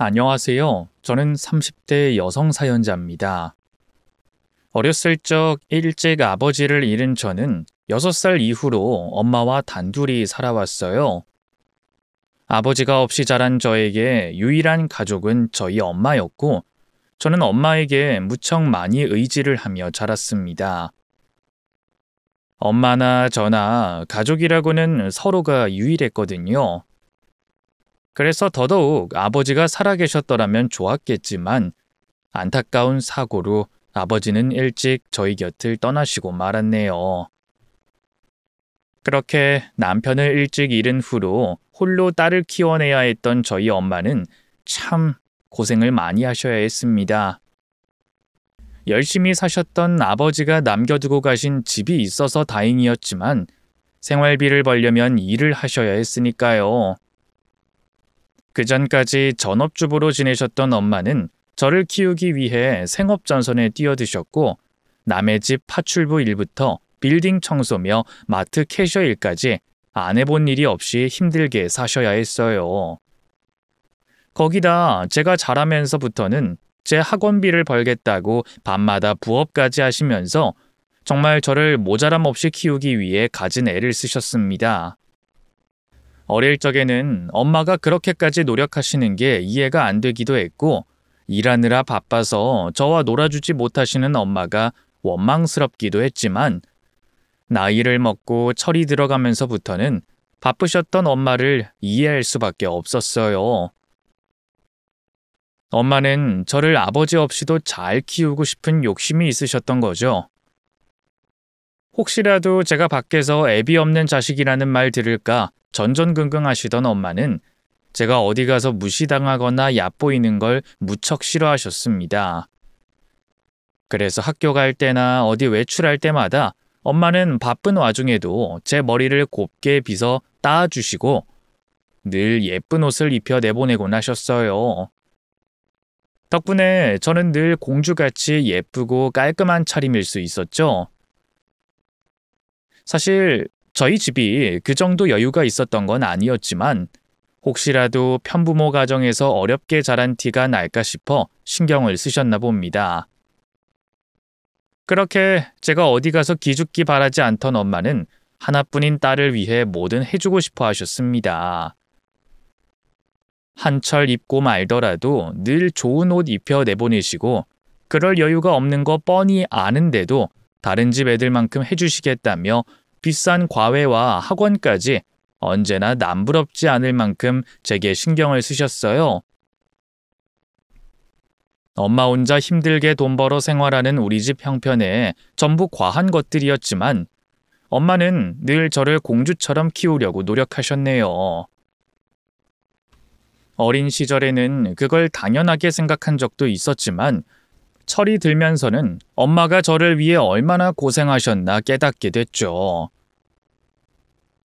안녕하세요. 저는 30대 여성 사연자입니다. 어렸을 적 일찍 아버지를 잃은 저는 6살 이후로 엄마와 단둘이 살아왔어요. 아버지가 없이 자란 저에게 유일한 가족은 저희 엄마였고, 저는 엄마에게 무척 많이 의지를 하며 자랐습니다. 엄마나 저나 가족이라고는 서로가 유일했거든요. 그래서 더더욱 아버지가 살아계셨더라면 좋았겠지만 안타까운 사고로 아버지는 일찍 저희 곁을 떠나시고 말았네요. 그렇게 남편을 일찍 잃은 후로 홀로 딸을 키워내야 했던 저희 엄마는 참 고생을 많이 하셔야 했습니다. 열심히 사셨던 아버지가 남겨두고 가신 집이 있어서 다행이었지만 생활비를 벌려면 일을 하셔야 했으니까요. 그 전까지 전업주부로 지내셨던 엄마는 저를 키우기 위해 생업전선에 뛰어드셨고 남의 집 파출부 일부터 빌딩 청소며 마트 캐셔 일까지 안 해본 일이 없이 힘들게 사셔야 했어요. 거기다 제가 자라면서부터는 제 학원비를 벌겠다고 밤마다 부업까지 하시면서 정말 저를 모자람 없이 키우기 위해 갖은 애를 쓰셨습니다. 어릴 적에는 엄마가 그렇게까지 노력하시는 게 이해가 안 되기도 했고 일하느라 바빠서 저와 놀아주지 못하시는 엄마가 원망스럽기도 했지만 나이를 먹고 철이 들어가면서부터는 바쁘셨던 엄마를 이해할 수밖에 없었어요. 엄마는 저를 아버지 없이도 잘 키우고 싶은 욕심이 있으셨던 거죠. 혹시라도 제가 밖에서 애비 없는 자식이라는 말 들을까 전전긍긍하시던 엄마는 제가 어디 가서 무시당하거나 얕보이는 걸 무척 싫어하셨습니다. 그래서 학교 갈 때나 어디 외출할 때마다 엄마는 바쁜 와중에도 제 머리를 곱게 빗어 따아주시고 늘 예쁜 옷을 입혀 내보내곤 하셨어요. 덕분에 저는 늘 공주같이 예쁘고 깔끔한 차림일 수 있었죠. 사실 저희 집이 그 정도 여유가 있었던 건 아니었지만 혹시라도 편부모 가정에서 어렵게 자란 티가 날까 싶어 신경을 쓰셨나 봅니다. 그렇게 제가 어디 가서 기죽기 바라지 않던 엄마는 하나뿐인 딸을 위해 뭐든 해주고 싶어 하셨습니다. 한철 입고 말더라도 늘 좋은 옷 입혀 내보내시고 그럴 여유가 없는 거 뻔히 아는데도 다른 집 애들만큼 해주시겠다며 비싼 과외와 학원까지 언제나 남부럽지 않을 만큼 제게 신경을 쓰셨어요. 엄마 혼자 힘들게 돈 벌어 생활하는 우리 집 형편에 전부 과한 것들이었지만 엄마는 늘 저를 공주처럼 키우려고 노력하셨네요. 어린 시절에는 그걸 당연하게 생각한 적도 있었지만 철이 들면서는 엄마가 저를 위해 얼마나 고생하셨나 깨닫게 됐죠.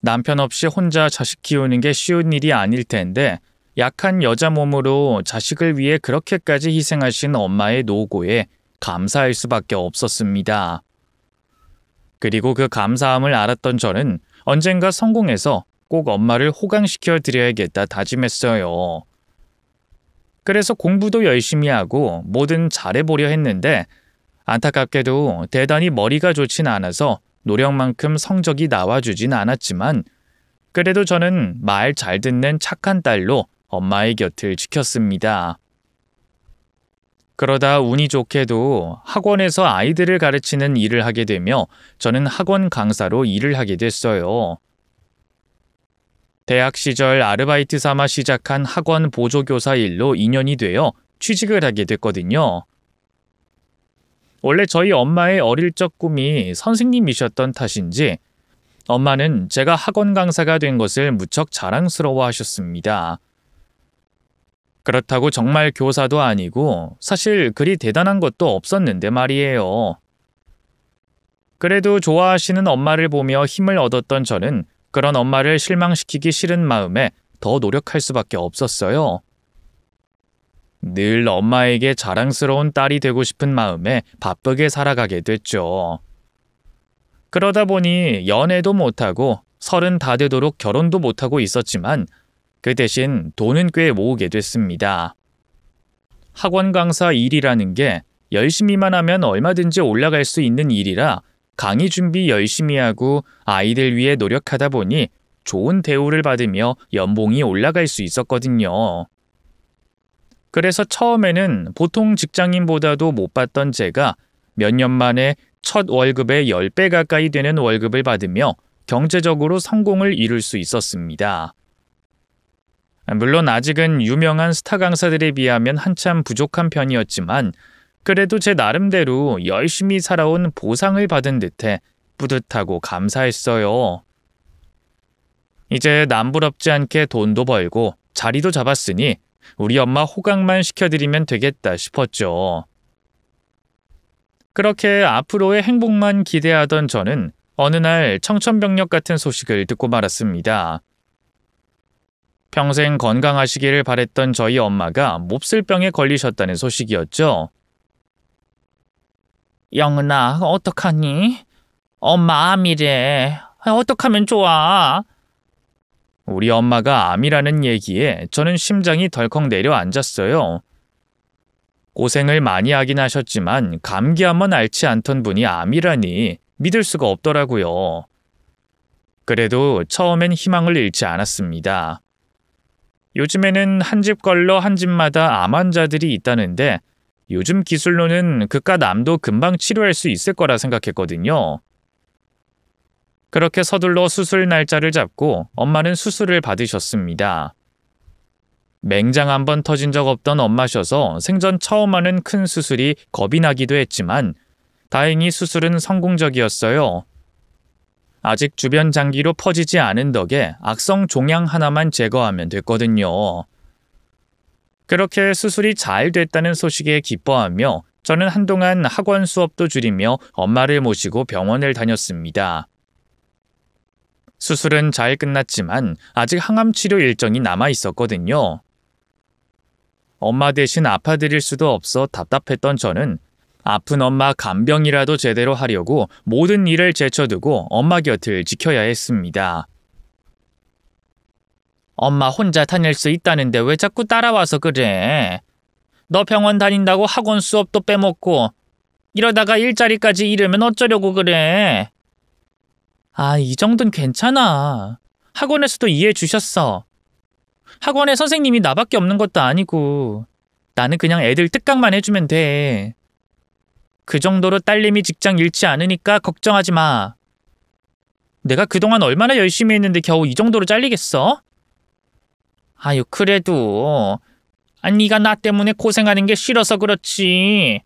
남편 없이 혼자 자식 키우는 게 쉬운 일이 아닐 텐데 약한 여자 몸으로 자식을 위해 그렇게까지 희생하신 엄마의 노고에 감사할 수밖에 없었습니다. 그리고 그 감사함을 알았던 저는 언젠가 성공해서 꼭 엄마를 호강시켜 드려야겠다 다짐했어요. 그래서 공부도 열심히 하고 뭐든 잘해보려 했는데 안타깝게도 대단히 머리가 좋진 않아서 노력만큼 성적이 나와주진 않았지만 그래도 저는 말 잘 듣는 착한 딸로 엄마의 곁을 지켰습니다. 그러다 운이 좋게도 학원에서 아이들을 가르치는 일을 하게 되며 저는 학원 강사로 일을 하게 됐어요. 대학 시절 아르바이트 삼아 시작한 학원 보조교사 일로 인연이 되어 취직을 하게 됐거든요. 원래 저희 엄마의 어릴 적 꿈이 선생님이셨던 탓인지 엄마는 제가 학원 강사가 된 것을 무척 자랑스러워 하셨습니다. 그렇다고 정말 교사도 아니고 사실 그리 대단한 것도 없었는데 말이에요. 그래도 좋아하시는 엄마를 보며 힘을 얻었던 저는 그런 엄마를 실망시키기 싫은 마음에 더 노력할 수밖에 없었어요. 늘 엄마에게 자랑스러운 딸이 되고 싶은 마음에 바쁘게 살아가게 됐죠. 그러다 보니 연애도 못하고 30 다 되도록 결혼도 못하고 있었지만 그 대신 돈은 꽤 모으게 됐습니다. 학원 강사 일이라는 게 열심히만 하면 얼마든지 올라갈 수 있는 일이라 강의 준비 열심히 하고 아이들 위해 노력하다 보니 좋은 대우를 받으며 연봉이 올라갈 수 있었거든요. 그래서 처음에는 보통 직장인보다도 못 받던 제가 몇 년 만에 첫 월급의 10배 가까이 되는 월급을 받으며 경제적으로 성공을 이룰 수 있었습니다. 물론 아직은 유명한 스타 강사들에 비하면 한참 부족한 편이었지만 그래도 제 나름대로 열심히 살아온 보상을 받은 듯해 뿌듯하고 감사했어요. 이제 남부럽지 않게 돈도 벌고 자리도 잡았으니 우리 엄마 호강만 시켜드리면 되겠다 싶었죠. 그렇게 앞으로의 행복만 기대하던 저는 어느 날 청천벽력 같은 소식을 듣고 말았습니다. 평생 건강하시기를 바랬던 저희 엄마가 몹쓸병에 걸리셨다는 소식이었죠. 영은아, 어떡하니? 엄마 암이래. 어떡하면 좋아? 우리 엄마가 암이라는 얘기에 저는 심장이 덜컥 내려앉았어요. 고생을 많이 하긴 하셨지만 감기 한번 앓지 않던 분이 암이라니 믿을 수가 없더라고요. 그래도 처음엔 희망을 잃지 않았습니다. 요즘에는 한 집 걸러 한 집마다 암 환자들이 있다는데 요즘 기술로는 그깟 암도 금방 치료할 수 있을 거라 생각했거든요. 그렇게 서둘러 수술 날짜를 잡고 엄마는 수술을 받으셨습니다. 맹장 한 번 터진 적 없던 엄마셔서 생전 처음 하는 큰 수술이 겁이 나기도 했지만 다행히 수술은 성공적이었어요. 아직 주변 장기로 퍼지지 않은 덕에 악성 종양 하나만 제거하면 됐거든요. 그렇게 수술이 잘 됐다는 소식에 기뻐하며 저는 한동안 학원 수업도 줄이며 엄마를 모시고 병원을 다녔습니다. 수술은 잘 끝났지만 아직 항암 치료 일정이 남아 있었거든요. 엄마 대신 아파드릴 수도 없어 답답했던 저는 아픈 엄마 간병이라도 제대로 하려고 모든 일을 제쳐두고 엄마 곁을 지켜야 했습니다. 엄마 혼자 다닐 수 있다는데 왜 자꾸 따라와서 그래? 너 병원 다닌다고 학원 수업도 빼먹고 이러다가 일자리까지 잃으면 어쩌려고 그래? 이 정도는 괜찮아. 학원에서도 이해해 주셨어. 학원에 선생님이 나밖에 없는 것도 아니고 나는 그냥 애들 뜻강만 해주면 돼. 그 정도로 딸내미 직장 잃지 않으니까 걱정하지 마. 내가 그동안 얼마나 열심히 했는데 겨우 이 정도로 잘리겠어? 아유, 그래도 네가 나 때문에 고생하는 게 싫어서 그렇지.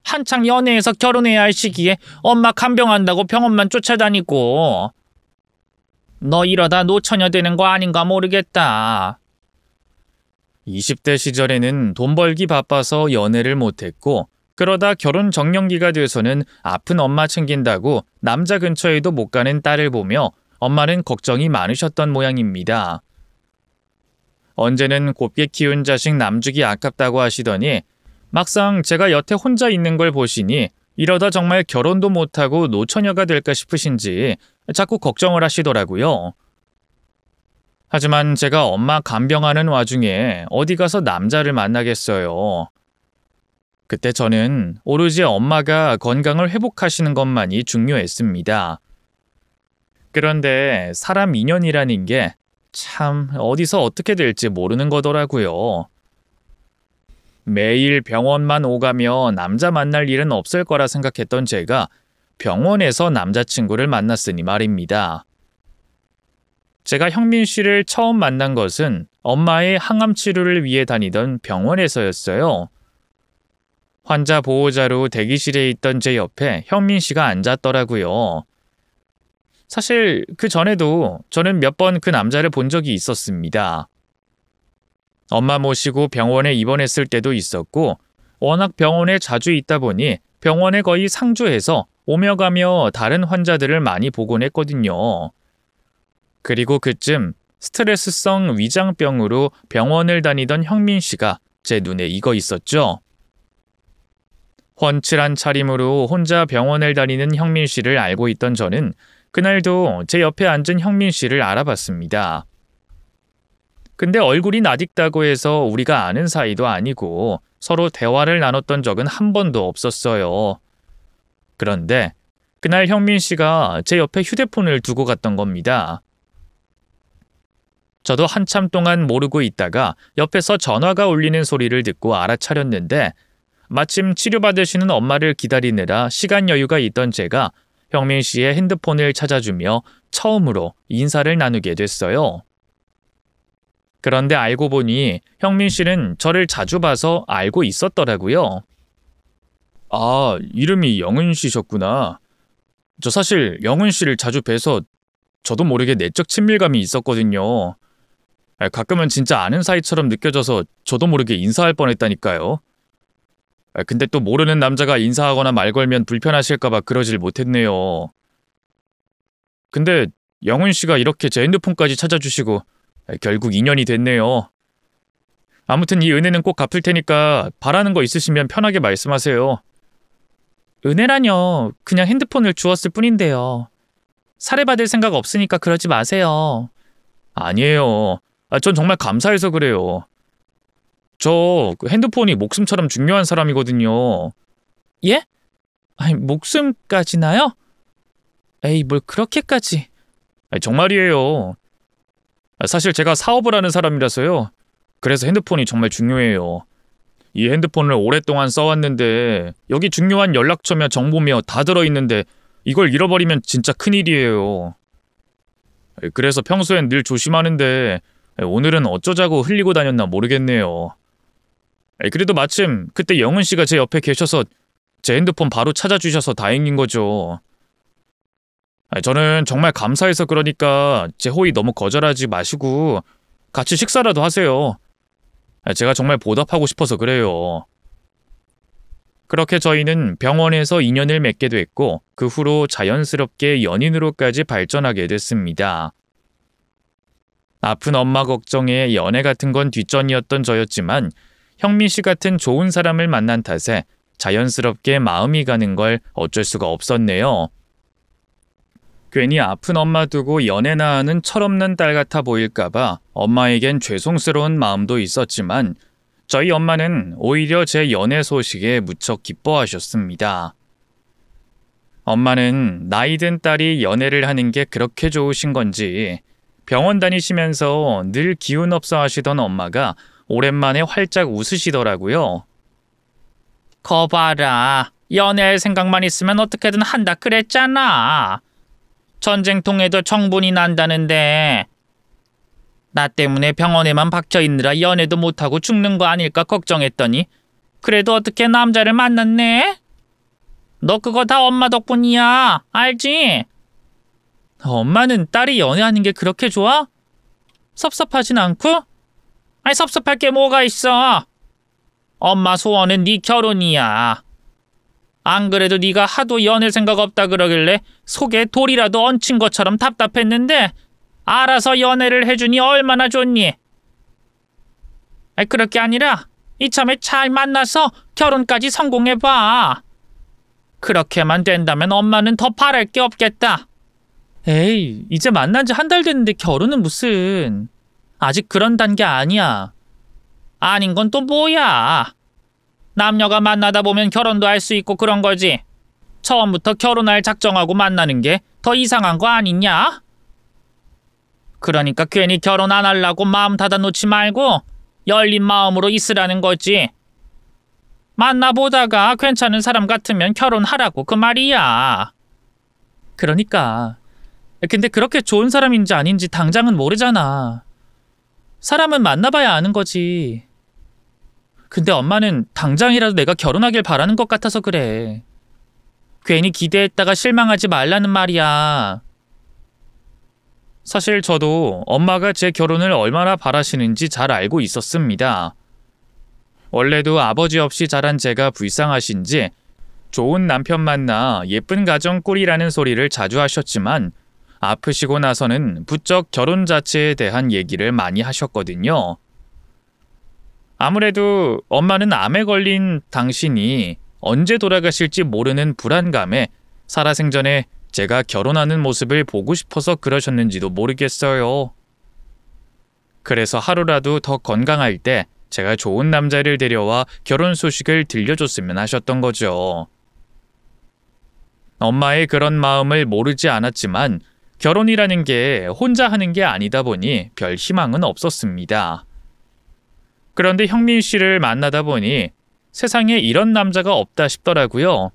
한창 연애해서 결혼해야 할 시기에 엄마 간병한다고 병원만 쫓아다니고. 너 이러다 노처녀 되는 거 아닌가 모르겠다. 20대 시절에는 돈 벌기 바빠서 연애를 못했고 그러다 결혼 정년기가 돼서는 아픈 엄마 챙긴다고 남자 근처에도 못 가는 딸을 보며 엄마는 걱정이 많으셨던 모양입니다. 언제는 곱게 키운 자식 남주기 아깝다고 하시더니 막상 제가 여태 혼자 있는 걸 보시니 이러다 정말 결혼도 못하고 노처녀가 될까 싶으신지 자꾸 걱정을 하시더라고요. 하지만 제가 엄마 간병하는 와중에 어디 가서 남자를 만나겠어요. 그때 저는 오로지 엄마가 건강을 회복하시는 것만이 중요했습니다. 그런데 사람 인연이라는 게 참 어디서 어떻게 될지 모르는 거더라고요. 매일 병원만 오가며 남자 만날 일은 없을 거라 생각했던 제가 병원에서 남자친구를 만났으니 말입니다. 제가 형민 씨를 처음 만난 것은 엄마의 항암 치료를 위해 다니던 병원에서였어요. 환자 보호자로 대기실에 있던 제 옆에 형민 씨가 앉았더라고요. 사실 그 전에도 저는 몇 번 그 남자를 본 적이 있었습니다. 엄마 모시고 병원에 입원했을 때도 있었고 워낙 병원에 자주 있다 보니 병원에 거의 상주해서 오며 가며 다른 환자들을 많이 보곤 했거든요. 그리고 그쯤 스트레스성 위장병으로 병원을 다니던 형민 씨가 제 눈에 익어 있었죠. 훤칠한 차림으로 혼자 병원을 다니는 형민 씨를 알고 있던 저는 그날도 제 옆에 앉은 형민 씨를 알아봤습니다. 근데 얼굴이 낯익다고 해서 우리가 아는 사이도 아니고 서로 대화를 나눴던 적은 한 번도 없었어요. 그런데 그날 형민 씨가 제 옆에 휴대폰을 두고 갔던 겁니다. 저도 한참 동안 모르고 있다가 옆에서 전화가 울리는 소리를 듣고 알아차렸는데 마침 치료받으시는 엄마를 기다리느라 시간 여유가 있던 제가 형민 씨의 핸드폰을 찾아주며 처음으로 인사를 나누게 됐어요. 그런데 알고 보니 형민 씨는 저를 자주 봐서 알고 있었더라고요. 아, 이름이 영은 씨셨구나. 저 사실 영은 씨를 자주 뵈서 저도 모르게 내적 친밀감이 있었거든요. 가끔은 진짜 아는 사이처럼 느껴져서 저도 모르게 인사할 뻔했다니까요. 근데 또 모르는 남자가 인사하거나 말 걸면 불편하실까봐 그러질 못했네요. 근데 영은 씨가 이렇게 제 핸드폰까지 찾아주시고 결국 인연이 됐네요. 아무튼 이 은혜는 꼭 갚을 테니까 바라는 거 있으시면 편하게 말씀하세요. 은혜라뇨. 그냥 핸드폰을 주었을 뿐인데요. 살해받을 생각 없으니까 그러지 마세요. 아니에요. 전 정말 감사해서 그래요. 저 핸드폰이 목숨처럼 중요한 사람이거든요. 예? 아니, 목숨까지나요? 에이, 뭘 그렇게까지. 정말이에요. 사실 제가 사업을 하는 사람이라서요. 그래서 핸드폰이 정말 중요해요. 이 핸드폰을 오랫동안 써왔는데 여기 중요한 연락처며 정보며 다 들어있는데 이걸 잃어버리면 진짜 큰일이에요. 그래서 평소엔 늘 조심하는데 오늘은 어쩌자고 흘리고 다녔나 모르겠네요. 그래도 마침 그때 영은 씨가 제 옆에 계셔서 제 핸드폰 바로 찾아주셔서 다행인 거죠. 저는 정말 감사해서 그러니까 제 호의 너무 거절하지 마시고 같이 식사라도 하세요. 제가 정말 보답하고 싶어서 그래요. 그렇게 저희는 병원에서 인연을 맺게 됐고 그 후로 자연스럽게 연인으로까지 발전하게 됐습니다. 아픈 엄마 걱정에 연애 같은 건 뒷전이었던 저였지만 형민 씨 같은 좋은 사람을 만난 탓에 자연스럽게 마음이 가는 걸 어쩔 수가 없었네요. 괜히 아픈 엄마 두고 연애나 하는 철없는 딸 같아 보일까봐 엄마에겐 죄송스러운 마음도 있었지만 저희 엄마는 오히려 제 연애 소식에 무척 기뻐하셨습니다. 엄마는 나이 든 딸이 연애를 하는 게 그렇게 좋으신 건지 병원 다니시면서 늘 기운 없어 하시던 엄마가 오랜만에 활짝 웃으시더라고요. 거 봐라. 연애할 생각만 있으면 어떻게든 한다 그랬잖아. 전쟁통에도 정분이 난다는데 나 때문에 병원에만 박혀 있느라 연애도 못하고 죽는 거 아닐까 걱정했더니 그래도 어떻게 남자를 만났네? 너 그거 다 엄마 덕분이야. 알지? 엄마는 딸이 연애하는 게 그렇게 좋아? 섭섭하진 않고? 아니 섭섭할 게 뭐가 있어. 엄마 소원은 네 결혼이야. 안 그래도 네가 하도 연애 생각 없다 그러길래 속에 돌이라도 얹힌 것처럼 답답했는데 알아서 연애를 해주니 얼마나 좋니? 아니 그럴 게 아니라 이참에 잘 만나서 결혼까지 성공해봐. 그렇게만 된다면 엄마는 더 바랄 게 없겠다. 에이, 이제 만난 지 한 달 됐는데 결혼은 무슨. 아직 그런 단계 아니야. 아닌 건 또 뭐야. 남녀가 만나다 보면 결혼도 할 수 있고 그런 거지. 처음부터 결혼할 작정하고 만나는 게 더 이상한 거 아니냐? 그러니까 괜히 결혼 안 하려고 마음 닫아놓지 말고 열린 마음으로 있으라는 거지. 만나보다가 괜찮은 사람 같으면 결혼하라고 그 말이야. 그러니까. 근데 그렇게 좋은 사람인지 아닌지 당장은 모르잖아. 사람은 만나봐야 아는 거지. 근데 엄마는 당장이라도 내가 결혼하길 바라는 것 같아서 그래. 괜히 기대했다가 실망하지 말라는 말이야. 사실 저도 엄마가 제 결혼을 얼마나 바라시는지 잘 알고 있었습니다. 원래도 아버지 없이 자란 제가 불쌍하신지 좋은 남편 만나 예쁜 가정 꾸리라는 소리를 자주 하셨지만 아프시고 나서는 부쩍 결혼 자체에 대한 얘기를 많이 하셨거든요. 아무래도 엄마는 암에 걸린 당신이 언제 돌아가실지 모르는 불안감에 살아생전에 제가 결혼하는 모습을 보고 싶어서 그러셨는지도 모르겠어요. 그래서 하루라도 더 건강할 때 제가 좋은 남자를 데려와 결혼 소식을 들려줬으면 하셨던 거죠. 엄마의 그런 마음을 모르지 않았지만 결혼이라는 게 혼자 하는 게 아니다 보니 별 희망은 없었습니다. 그런데 형민 씨를 만나다 보니 세상에 이런 남자가 없다 싶더라고요.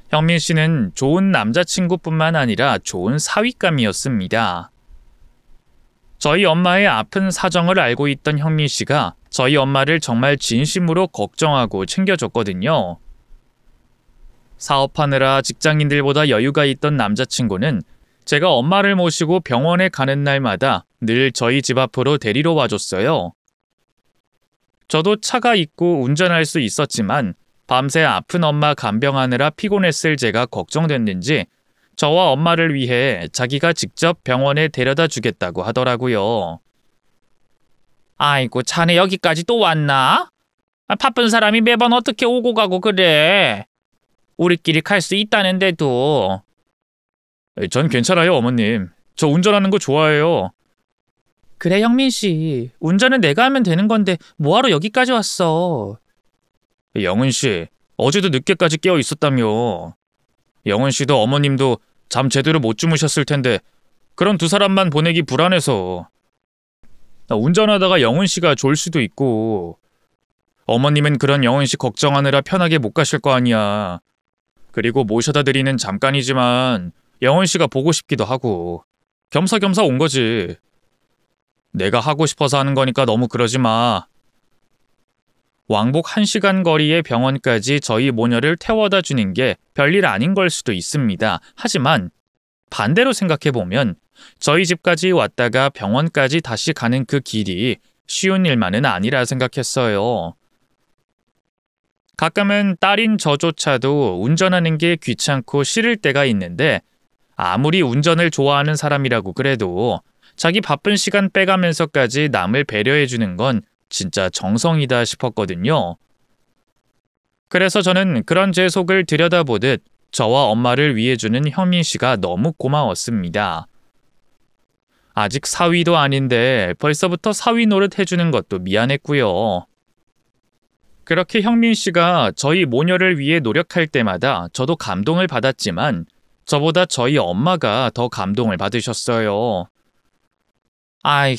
형민 씨는 좋은 남자친구뿐만 아니라 좋은 사윗감이었습니다. 저희 엄마의 아픈 사정을 알고 있던 형민 씨가 저희 엄마를 정말 진심으로 걱정하고 챙겨줬거든요. 사업하느라 직장인들보다 여유가 있던 남자친구는 제가 엄마를 모시고 병원에 가는 날마다 늘 저희 집 앞으로 데리러 와줬어요. 저도 차가 있고 운전할 수 있었지만 밤새 아픈 엄마 간병하느라 피곤했을 제가 걱정됐는지 저와 엄마를 위해 자기가 직접 병원에 데려다 주겠다고 하더라고요. 아이고, 자네 여기까지 또 왔나? 바쁜 사람이 매번 어떻게 오고 가고 그래? 우리끼리 갈 수 있다는데도. 전 괜찮아요, 어머님. 저 운전하는 거 좋아해요. 그래, 형민 씨. 운전은 내가 하면 되는 건데 뭐하러 여기까지 왔어? 영은 씨, 어제도 늦게까지 깨어 있었다며. 영은 씨도 어머님도 잠 제대로 못 주무셨을 텐데 그런 두 사람만 보내기 불안해서. 운전하다가 영은 씨가 졸 수도 있고 어머님은 그런 영은 씨 걱정하느라 편하게 못 가실 거 아니야. 그리고 모셔다 드리는 잠깐이지만 영은 씨가 보고 싶기도 하고 겸사겸사 온 거지. 내가 하고 싶어서 하는 거니까 너무 그러지 마. 왕복 1시간 거리의 병원까지 저희 모녀를 태워다 주는 게 별일 아닌 걸 수도 있습니다. 하지만 반대로 생각해보면 저희 집까지 왔다가 병원까지 다시 가는 그 길이 쉬운 일만은 아니라 생각했어요. 가끔은 딸인 저조차도 운전하는 게 귀찮고 싫을 때가 있는데 아무리 운전을 좋아하는 사람이라고 그래도 자기 바쁜 시간 빼가면서까지 남을 배려해주는 건 진짜 정성이다 싶었거든요. 그래서 저는 그런 제 속을 들여다보듯 저와 엄마를 위해주는 현민 씨가 너무 고마웠습니다. 아직 사위도 아닌데 벌써부터 사위 노릇 해주는 것도 미안했고요. 그렇게 형민 씨가 저희 모녀를 위해 노력할 때마다 저도 감동을 받았지만 저보다 저희 엄마가 더 감동을 받으셨어요. 아휴,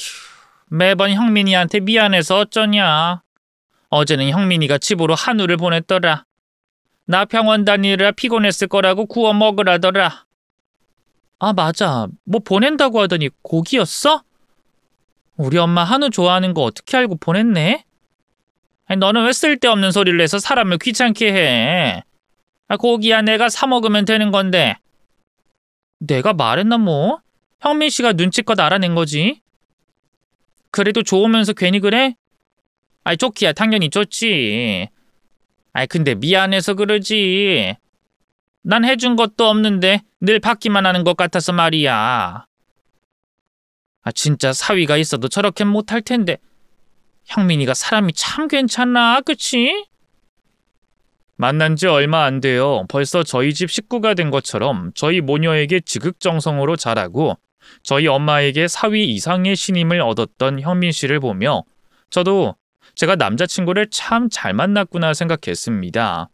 매번 형민이한테 미안해서 어쩌냐. 어제는 형민이가 집으로 한우를 보냈더라. 나 병원 다니느라 피곤했을 거라고 구워 먹으라더라. 아, 맞아. 뭐 보낸다고 하더니 고기였어? 우리 엄마 한우 좋아하는 거 어떻게 알고 보냈네? 아니, 너는 왜 쓸데없는 소리를 해서 사람을 귀찮게 해? 고기야 내가 사 먹으면 되는 건데. 내가 말했나 뭐? 형민 씨가 눈치껏 알아낸 거지. 그래도 좋으면서 괜히 그래? 아이, 좋기야 당연히 좋지. 아이, 근데 미안해서 그러지. 난 해준 것도 없는데 늘 받기만 하는 것 같아서 말이야. 아, 진짜 사위가 있어도 저렇게 못할 텐데. 형민이가 사람이 참 괜찮나, 그치? 만난 지 얼마 안 돼요. 벌써 저희 집 식구가 된 것처럼 저희 모녀에게 지극정성으로 잘하고 저희 엄마에게 사위 이상의 신임을 얻었던 현민 씨를 보며 저도 제가 남자친구를 참 잘 만났구나 생각했습니다.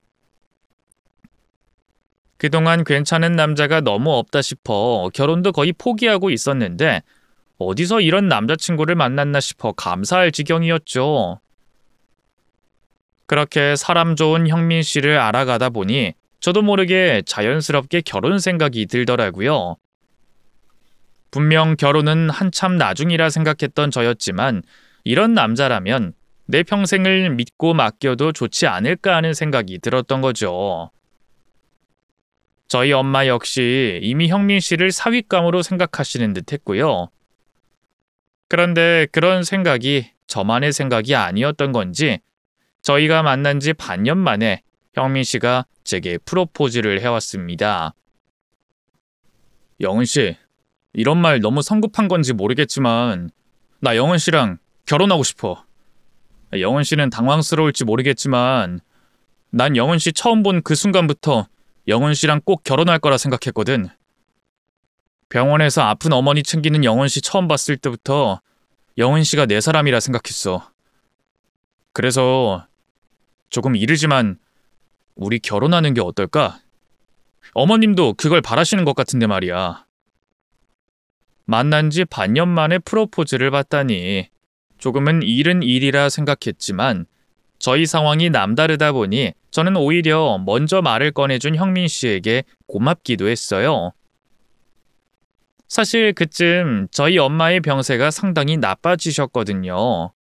그동안 괜찮은 남자가 너무 없다 싶어 결혼도 거의 포기하고 있었는데 어디서 이런 남자친구를 만났나 싶어 감사할 지경이었죠. 그렇게 사람 좋은 형민 씨를 알아가다 보니 저도 모르게 자연스럽게 결혼 생각이 들더라고요. 분명 결혼은 한참 나중이라 생각했던 저였지만 이런 남자라면 내 평생을 믿고 맡겨도 좋지 않을까 하는 생각이 들었던 거죠. 저희 엄마 역시 이미 형민 씨를 사윗감으로 생각하시는 듯 했고요. 그런데 그런 생각이 저만의 생각이 아니었던 건지 저희가 만난 지 반년 만에 형민 씨가 제게 프로포즈를 해왔습니다. 영은 씨, 이런 말 너무 성급한 건지 모르겠지만 나 영은 씨랑 결혼하고 싶어. 영은 씨는 당황스러울지 모르겠지만 난 영은 씨 처음 본 그 순간부터 영은 씨랑 꼭 결혼할 거라 생각했거든. 병원에서 아픈 어머니 챙기는 영원 씨 처음 봤을 때부터 영은 씨가 내 사람이라 생각했어. 그래서 조금 이르지만 우리 결혼하는 게 어떨까? 어머님도 그걸 바라시는 것 같은데 말이야. 만난 지 반년 만에 프로포즈를 받다니 조금은 이른 일이라 생각했지만 저희 상황이 남다르다 보니 저는 오히려 먼저 말을 꺼내준 형민 씨에게 고맙기도 했어요. 사실 그쯤 저희 엄마의 병세가 상당히 나빠지셨거든요.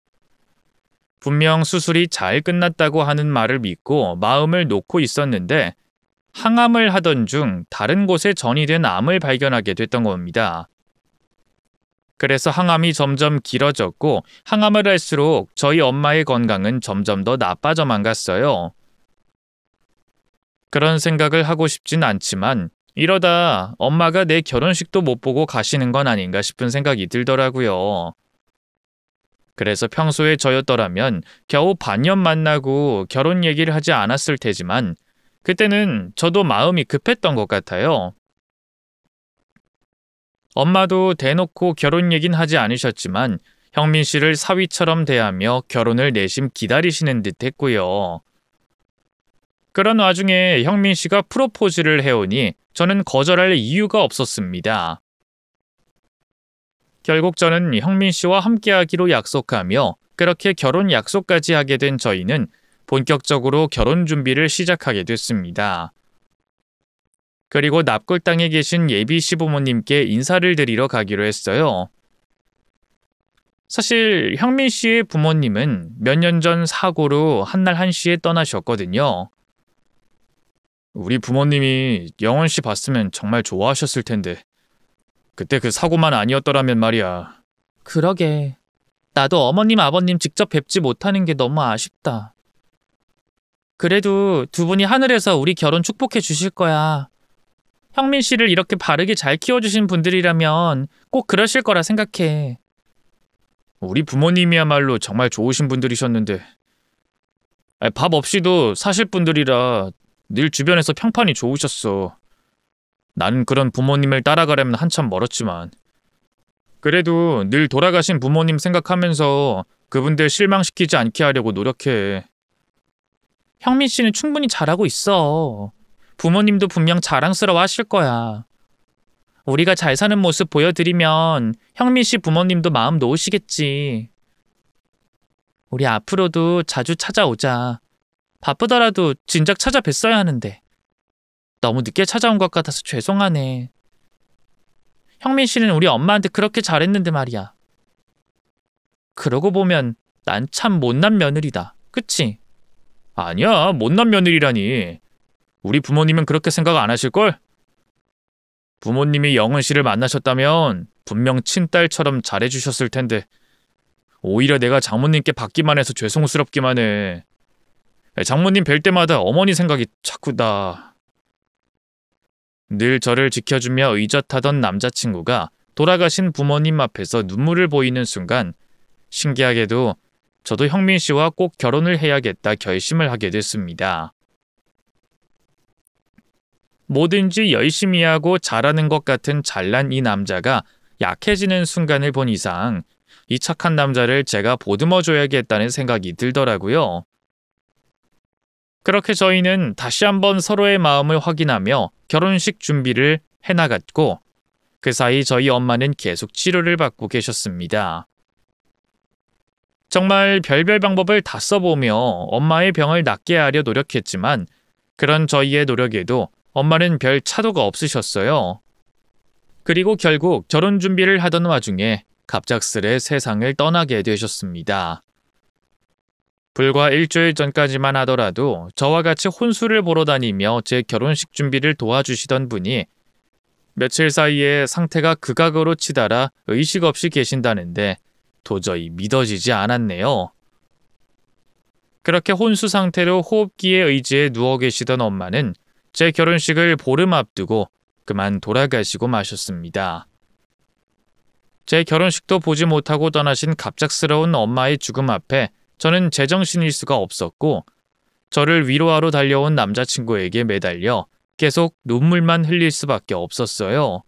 분명 수술이 잘 끝났다고 하는 말을 믿고 마음을 놓고 있었는데 항암을 하던 중 다른 곳에 전이된 암을 발견하게 됐던 겁니다. 그래서 항암이 점점 길어졌고 항암을 할수록 저희 엄마의 건강은 점점 더 나빠져만 갔어요. 그런 생각을 하고 싶진 않지만 이러다 엄마가 내 결혼식도 못 보고 가시는 건 아닌가 싶은 생각이 들더라고요. 그래서 평소에 저였더라면 겨우 반년 만나고 결혼 얘기를 하지 않았을 테지만 그때는 저도 마음이 급했던 것 같아요. 엄마도 대놓고 결혼 얘긴 하지 않으셨지만 형민 씨를 사위처럼 대하며 결혼을 내심 기다리시는 듯 했고요. 그런 와중에 형민 씨가 프로포즈를 해오니 저는 거절할 이유가 없었습니다. 결국 저는 형민 씨와 함께하기로 약속하며 그렇게 결혼 약속까지 하게 된 저희는 본격적으로 결혼 준비를 시작하게 됐습니다. 그리고 납골당에 계신 예비 시부모님께 인사를 드리러 가기로 했어요. 사실 형민 씨의 부모님은 몇 년 전 사고로 한날 한시에 떠나셨거든요. 우리 부모님이 영원 씨 봤으면 정말 좋아하셨을 텐데 그때 그 사고만 아니었더라면 말이야. 그러게. 나도 어머님 아버님 직접 뵙지 못하는 게 너무 아쉽다. 그래도 두 분이 하늘에서 우리 결혼 축복해 주실 거야. 형민 씨를 이렇게 바르게 잘 키워주신 분들이라면 꼭 그러실 거라 생각해. 우리 부모님이야말로 정말 좋으신 분들이셨는데 밥 없이도 사실 분들이라 늘 주변에서 평판이 좋으셨어. 나는 그런 부모님을 따라가려면 한참 멀었지만 그래도 늘 돌아가신 부모님 생각하면서 그분들 실망시키지 않게 하려고 노력해. 형민 씨는 충분히 잘하고 있어. 부모님도 분명 자랑스러워 하실 거야. 우리가 잘 사는 모습 보여드리면 형민 씨 부모님도 마음 놓으시겠지. 우리 앞으로도 자주 찾아오자. 바쁘더라도 진작 찾아뵀어야 하는데. 너무 늦게 찾아온 것 같아서 죄송하네. 형민 씨는 우리 엄마한테 그렇게 잘했는데 말이야. 그러고 보면 난 참 못난 며느리다. 그치? 아니야, 못난 며느리라니. 우리 부모님은 그렇게 생각 안 하실걸? 부모님이 영은 씨를 만나셨다면 분명 친딸처럼 잘해주셨을 텐데 오히려 내가 장모님께 받기만 해서 죄송스럽기만 해. 장모님 뵐 때마다 어머니 생각이 자꾸 나. 늘 저를 지켜주며 의젓하던 남자친구가 돌아가신 부모님 앞에서 눈물을 보이는 순간 신기하게도 저도 형민 씨와 꼭 결혼을 해야겠다 결심을 하게 됐습니다. 뭐든지 열심히 하고 잘하는 것 같은 잘난 이 남자가 약해지는 순간을 본 이상 이 착한 남자를 제가 보듬어줘야겠다는 생각이 들더라고요. 그렇게 저희는 다시 한번 서로의 마음을 확인하며 결혼식 준비를 해나갔고 그 사이 저희 엄마는 계속 치료를 받고 계셨습니다. 정말 별별 방법을 다 써보며 엄마의 병을 낫게 하려 노력했지만 그런 저희의 노력에도 엄마는 별 차도가 없으셨어요. 그리고 결국 결혼 준비를 하던 와중에 갑작스레 세상을 떠나게 되셨습니다. 불과 일주일 전까지만 하더라도 저와 같이 혼수를 보러 다니며 제 결혼식 준비를 도와주시던 분이 며칠 사이에 상태가 극악으로 치달아 의식 없이 계신다는데 도저히 믿어지지 않았네요. 그렇게 혼수 상태로 호흡기에 의지해 누워 계시던 엄마는 제 결혼식을 보름 앞두고 그만 돌아가시고 마셨습니다. 제 결혼식도 보지 못하고 떠나신 갑작스러운 엄마의 죽음 앞에 저는 제정신일 수가 없었고 저를 위로하러 달려온 남자친구에게 매달려 계속 눈물만 흘릴 수밖에 없었어요.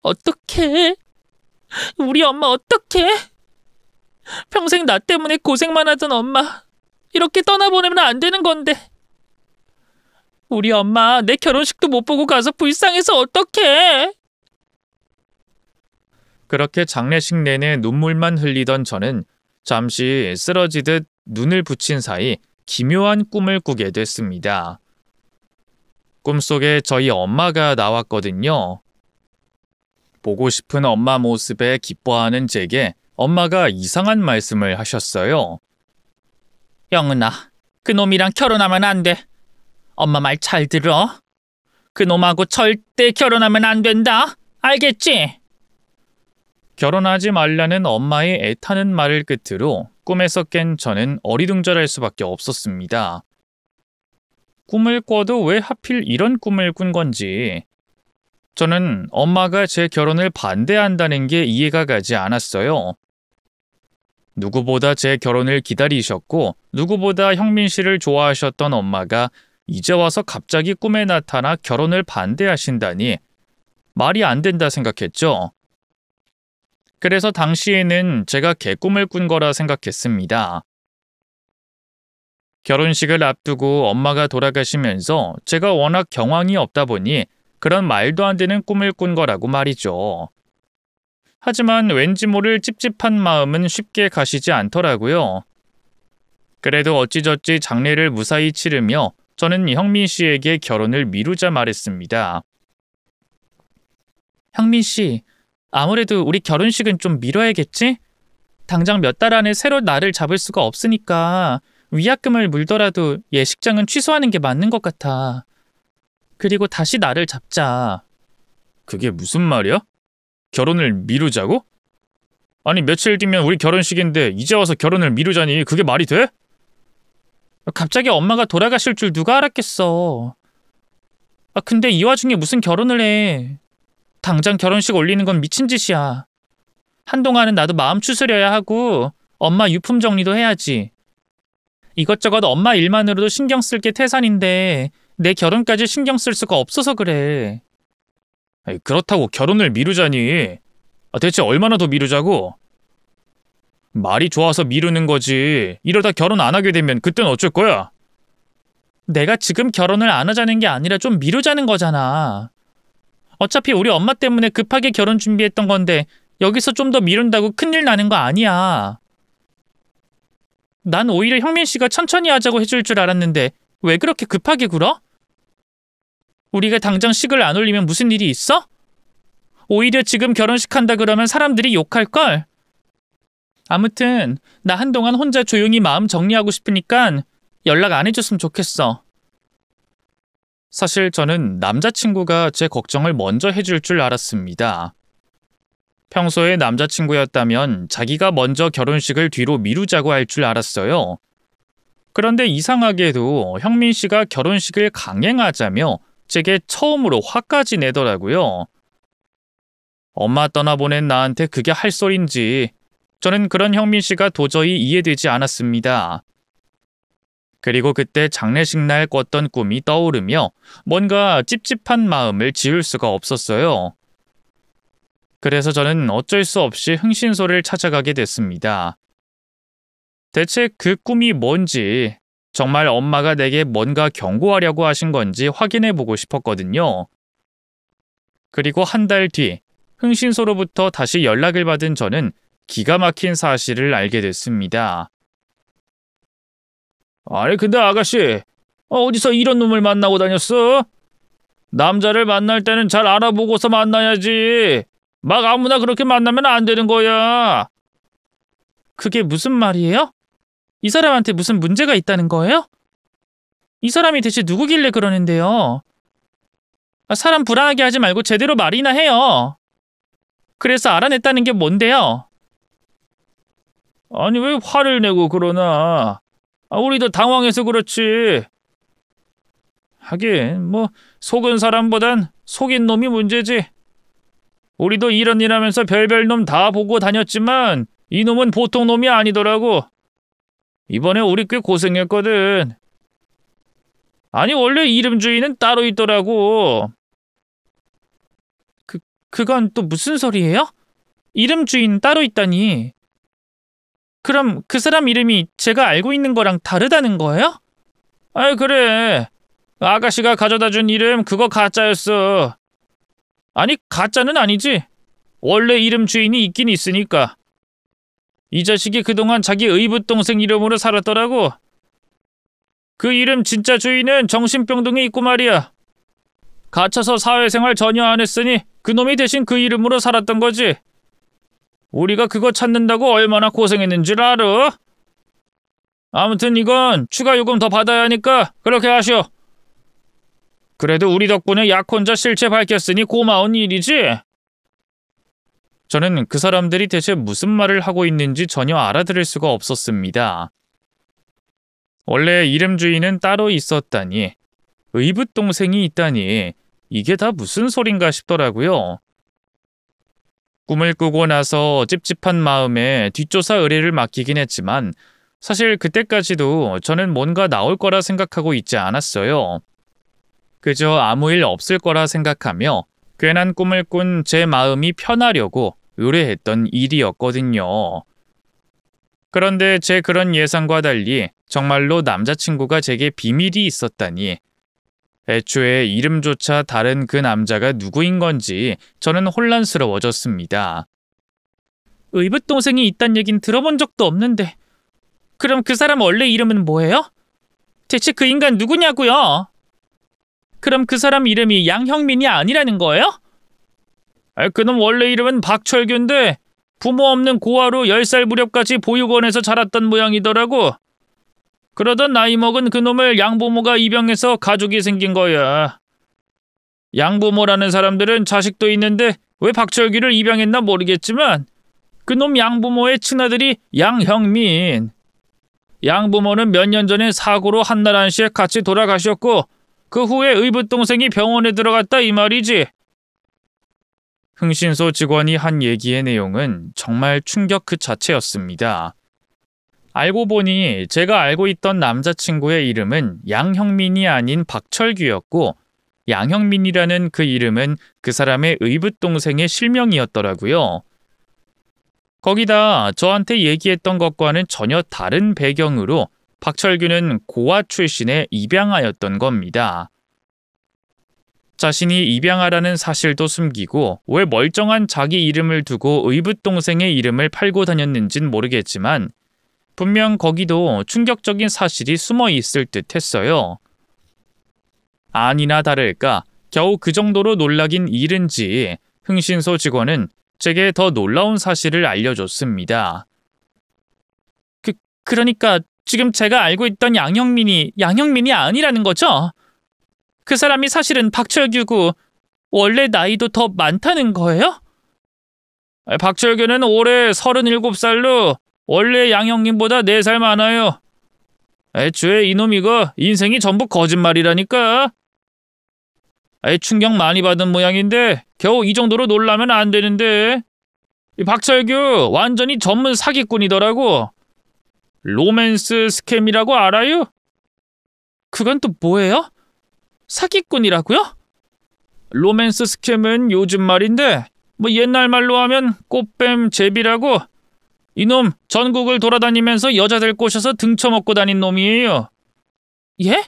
어떡해? 우리 엄마 어떡해? 평생 나 때문에 고생만 하던 엄마 이렇게 떠나보내면 안 되는 건데. 우리 엄마 내 결혼식도 못 보고 가서 불쌍해서 어떡해? 그렇게 장례식 내내 눈물만 흘리던 저는 잠시 쓰러지듯 눈을 붙인 사이 기묘한 꿈을 꾸게 됐습니다. 꿈속에 저희 엄마가 나왔거든요. 보고 싶은 엄마 모습에 기뻐하는 제게 엄마가 이상한 말씀을 하셨어요. 영은아, 그놈이랑 결혼하면 안 돼. 엄마 말 잘 들어. 그놈하고 절대 결혼하면 안 된다. 알겠지? 결혼하지 말라는 엄마의 애타는 말을 끝으로 꿈에서 깬 저는 어리둥절할 수밖에 없었습니다. 꿈을 꿔도 왜 하필 이런 꿈을 꾼 건지 저는 엄마가 제 결혼을 반대한다는 게 이해가 가지 않았어요. 누구보다 제 결혼을 기다리셨고 누구보다 형민 씨를 좋아하셨던 엄마가 이제 와서 갑자기 꿈에 나타나 결혼을 반대하신다니 말이 안 된다 생각했죠. 그래서 당시에는 제가 개꿈을 꾼 거라 생각했습니다. 결혼식을 앞두고 엄마가 돌아가시면서 제가 워낙 경황이 없다 보니 그런 말도 안 되는 꿈을 꾼 거라고 말이죠. 하지만 왠지 모를 찝찝한 마음은 쉽게 가시지 않더라고요. 그래도 어찌저찌 장례를 무사히 치르며 저는 형민 씨에게 결혼을 미루자 말했습니다. 형민 씨, 아무래도 우리 결혼식은 좀 미뤄야겠지? 당장 몇 달 안에 새로 날을 잡을 수가 없으니까 위약금을 물더라도 예식장은 취소하는 게 맞는 것 같아. 그리고 다시 날을 잡자. 그게 무슨 말이야? 결혼을 미루자고? 아니 며칠 뒤면 우리 결혼식인데 이제 와서 결혼을 미루자니 그게 말이 돼? 갑자기 엄마가 돌아가실 줄 누가 알았겠어. 근데 이 와중에 무슨 결혼을 해. 당장 결혼식 올리는 건 미친 짓이야. 한동안은 나도 마음 추스려야 하고 엄마 유품 정리도 해야지. 이것저것 엄마 일만으로도 신경 쓸 게 태산인데 내 결혼까지 신경 쓸 수가 없어서 그래. 아니, 그렇다고 결혼을 미루자니 대체 얼마나 더 미루자고? 말이 좋아서 미루는 거지. 이러다 결혼 안 하게 되면 그땐 어쩔 거야? 내가 지금 결혼을 안 하자는 게 아니라 좀 미루자는 거잖아. 어차피 우리 엄마 때문에 급하게 결혼 준비했던 건데 여기서 좀 더 미룬다고 큰일 나는 거 아니야. 난 오히려 형민 씨가 천천히 하자고 해줄 줄 알았는데 왜 그렇게 급하게 굴어? 우리가 당장 식을 안 올리면 무슨 일이 있어? 오히려 지금 결혼식 한다 그러면 사람들이 욕할걸? 아무튼 나 한동안 혼자 조용히 마음 정리하고 싶으니까 연락 안 해줬으면 좋겠어. 사실 저는 남자친구가 제 걱정을 먼저 해줄 줄 알았습니다. 평소에 남자친구였다면 자기가 먼저 결혼식을 뒤로 미루자고 할 줄 알았어요. 그런데 이상하게도 형민 씨가 결혼식을 강행하자며 제게 처음으로 화까지 내더라고요. 엄마 떠나보낸 나한테 그게 할 소린지 저는 그런 형민 씨가 도저히 이해되지 않았습니다. 그리고 그때 장례식 날 꿨던 꿈이 떠오르며 뭔가 찝찝한 마음을 지울 수가 없었어요. 그래서 저는 어쩔 수 없이 흥신소를 찾아가게 됐습니다. 대체 그 꿈이 뭔지, 정말 엄마가 내게 뭔가 경고하려고 하신 건지 확인해보고 싶었거든요. 그리고 한 달 뒤, 흥신소로부터 다시 연락을 받은 저는 기가 막힌 사실을 알게 됐습니다. 아니 근데 아가씨, 어디서 이런 놈을 만나고 다녔어? 남자를 만날 때는 잘 알아보고서 만나야지. 막 아무나 그렇게 만나면 안 되는 거야. 그게 무슨 말이에요? 이 사람한테 무슨 문제가 있다는 거예요? 이 사람이 대체 누구길래 그러는데요? 사람 불안하게 하지 말고 제대로 말이나 해요. 그래서 알아냈다는 게 뭔데요? 아니 왜 화를 내고 그러나? 우리도 당황해서 그렇지. 하긴 뭐 속은 사람보단 속인 놈이 문제지. 우리도 이런 일 하면서 별별 놈 다 보고 다녔지만 이 놈은 보통 놈이 아니더라고. 이번에 우리 꽤 고생했거든. 아니 원래 이름 주인은 따로 있더라고. 그건 또 무슨 소리예요? 이름 주인 따로 있다니. 그럼 그 사람 이름이 제가 알고 있는 거랑 다르다는 거예요? 아이, 그래. 아가씨가 가져다 준 이름 그거 가짜였어. 아니, 가짜는 아니지. 원래 이름 주인이 있긴 있으니까. 이 자식이 그동안 자기 의붓 동생 이름으로 살았더라고. 그 이름 진짜 주인은 정신병동에 있고 말이야. 갇혀서 사회생활 전혀 안 했으니 그놈이 대신 그 이름으로 살았던 거지. 우리가 그거 찾는다고 얼마나 고생했는 줄 알아? 아무튼 이건 추가 요금 더 받아야 하니까 그렇게 하시오. 그래도 우리 덕분에 약혼자 실체 밝혔으니 고마운 일이지. 저는 그 사람들이 대체 무슨 말을 하고 있는지 전혀 알아들을 수가 없었습니다. 원래 이름 주인은 따로 있었다니, 의붓 동생이 있다니, 이게 다 무슨 소린가 싶더라고요. 꿈을 꾸고 나서 찝찝한 마음에 뒷조사 의뢰를 맡기긴 했지만 사실 그때까지도 저는 뭔가 나올 거라 생각하고 있지 않았어요. 그저 아무 일 없을 거라 생각하며 괜한 꿈을 꾼 제 마음이 편하려고 의뢰했던 일이었거든요. 그런데 제 그런 예상과 달리 정말로 남자친구가 제게 비밀이 있었다니, 애초에 이름조차 다른 그 남자가 누구인 건지 저는 혼란스러워졌습니다. 의붓 동생이 있단 얘긴 들어본 적도 없는데 그럼 그 사람 원래 이름은 뭐예요? 대체 그 인간 누구냐고요? 그럼 그 사람 이름이 양형민이 아니라는 거예요? 그놈 원래 이름은 박철규인데 부모 없는 고아로 10살 무렵까지 보육원에서 자랐던 모양이더라고. 그러던 나이 먹은 그놈을 양부모가 입양해서 가족이 생긴 거야. 양부모라는 사람들은 자식도 있는데 왜 박철규를 입양했나 모르겠지만 그놈 양부모의 친아들이 양형민. 양부모는 몇 년 전에 사고로 한날 한시에 같이 돌아가셨고 그 후에 의붓 동생이 병원에 들어갔다 이 말이지. 흥신소 직원이 한 얘기의 내용은 정말 충격 그 자체였습니다. 알고 보니 제가 알고 있던 남자친구의 이름은 양형민이 아닌 박철규였고, 양형민이라는 그 이름은 그 사람의 의붓 동생의 실명이었더라고요. 거기다 저한테 얘기했던 것과는 전혀 다른 배경으로 박철규는 고아 출신의 입양아였던 겁니다. 자신이 입양아라는 사실도 숨기고 왜 멀쩡한 자기 이름을 두고 의붓 동생의 이름을 팔고 다녔는진 모르겠지만 분명 거기도 충격적인 사실이 숨어 있을 듯 했어요. 아니나 다를까 겨우 그 정도로 놀라긴 일은지 흥신소 직원은 제게 더 놀라운 사실을 알려줬습니다. 그러니까 지금 제가 알고 있던 양형민이 아니라는 거죠? 그 사람이 사실은 박철규고 원래 나이도 더 많다는 거예요? 박철규는 올해 37살로 원래 양형민보다 4살 많아요. 애초에 이놈 이거 인생이 전부 거짓말이라니까. 충격 많이 받은 모양인데 겨우 이 정도로 놀라면 안 되는데. 이 박철규 완전히 전문 사기꾼이더라고. 로맨스 스캠이라고 알아요? 그건 또 뭐예요? 사기꾼이라고요? 로맨스 스캠은 요즘 말인데 뭐 옛날 말로 하면 꽃뱀 제비라고. 이놈 전국을 돌아다니면서 여자들 꼬셔서 등쳐먹고 다닌 놈이에요. 예?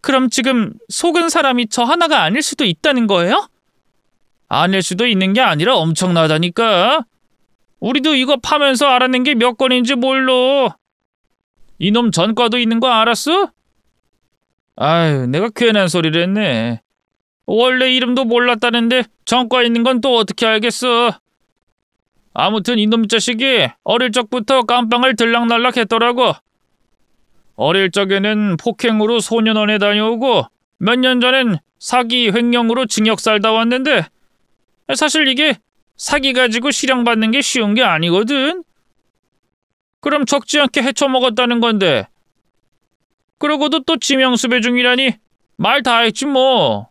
그럼 지금 속은 사람이 저 하나가 아닐 수도 있다는 거예요? 아닐 수도 있는 게 아니라 엄청나다니까. 우리도 이거 파면서 알아낸 게 몇 건인지 몰라. 이놈 전과도 있는 거 알았어? 아유, 내가 괜한 소리를 했네. 원래 이름도 몰랐다는데 전과 있는 건 또 어떻게 알겠어. 아무튼 이놈 자식이 어릴 적부터 깜빵을 들락날락 했더라고. 어릴 적에는 폭행으로 소년원에 다녀오고 몇 년 전엔 사기 횡령으로 징역 살다 왔는데 사실 이게 사기 가지고 실형받는 게 쉬운 게 아니거든. 그럼 적지 않게 헤쳐먹었다는 건데. 그러고도 또 지명수배 중이라니 말 다 했지 뭐.